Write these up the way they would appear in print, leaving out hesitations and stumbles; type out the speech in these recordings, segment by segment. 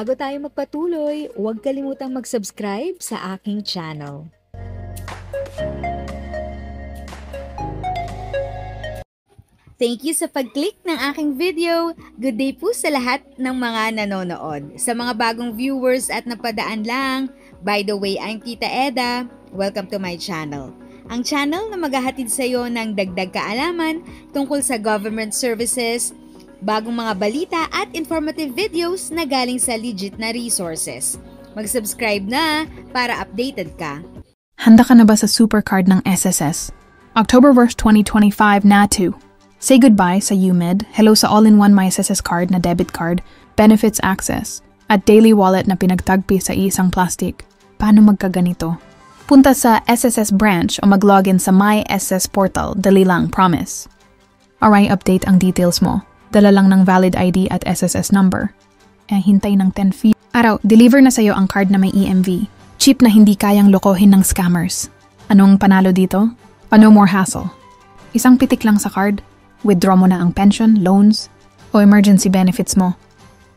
Bago tayo magpatuloy, huwag kalimutang mag-subscribe sa aking channel. Thank you sa pag-click ng aking video. Good day po sa lahat ng mga nanonood. Sa mga bagong viewers at napadaan lang, by the way, I'm Tita Eda. Welcome to my channel. Ang channel na maghahatid sa iyo ng dagdag kaalaman tungkol sa government services, bagong mga balita at informative videos na galing sa legit na resources. Mag-subscribe na para updated ka. Handa ka na ba sa supercard ng SSS? October 1st, 2025 na 2. Say goodbye sa UMID, hello sa all-in-one MySSS card na debit card, benefits access, at daily wallet na pinagtagpi sa isang plastic. Paano magkaganito? Punta sa SSS branch o mag-login sa MySSS portal, dali lang, promise. Aray, update ang details mo. Dala lang ng valid ID at SSS number. Hintay ng 10 feet. Araw, deliver na sa'yo ang card na may EMV. Cheap na hindi kayang lokohin ng scammers. Anong panalo dito? No more hassle. Isang pitik lang sa card, withdraw mo na ang pension, loans, o emergency benefits mo.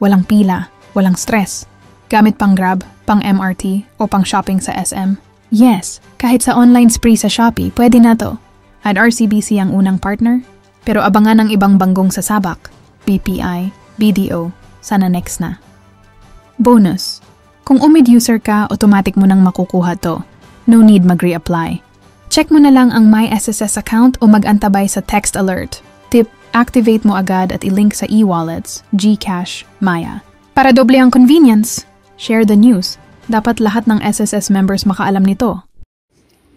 Walang pila, walang stress. Gamit pang Grab, pang MRT, o pang shopping sa SM. Yes, kahit sa online spree sa Shopee, pwede na to. At RCBC ang unang partner, pero abangan ang ibang banggong sa sabak, BPI, BDO, sana next na. Bonus, kung UMID user ka, automatic mo nang makukuha to. No need mag-reapply. Check mo na lang ang MySSS account o mag-antabay sa text alert. Tip, activate mo agad at i-link sa e-wallets, GCash, Maya. Para doble ang convenience, share the news. Dapat lahat ng SSS members makaalam nito.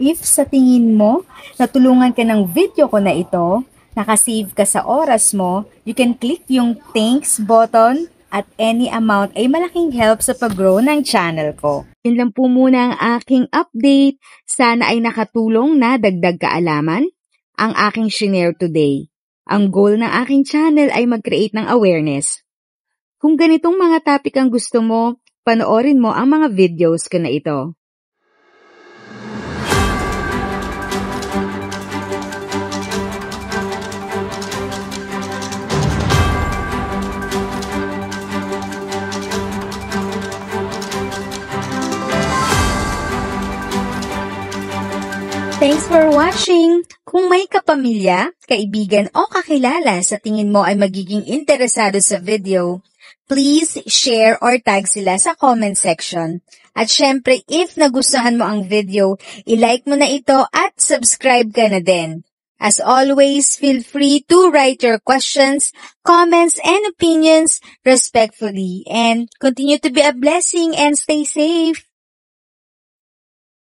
If sa tingin mo, natulungan ka ng video ko na ito, nakasave ka sa oras mo, you can click yung thanks button at any amount ay malaking help sa pag-grow ng channel ko. Yun lang po muna ang aking update. Sana ay nakatulong na dagdag kaalaman ang aking shinare today. Ang goal ng aking channel ay mag-create ng awareness. Kung ganitong mga topic ang gusto mo, panoorin mo ang mga videos ko na ito. Thanks for watching! Kung may kapamilya, kaibigan o kakilala sa tingin mo ay magiging interesado sa video, please share or tag sila sa comment section. At syempre, if nagustuhan mo ang video, i-like mo na ito at subscribe ka na din. As always, feel free to write your questions, comments, and opinions respectfully. And continue to be a blessing and stay safe!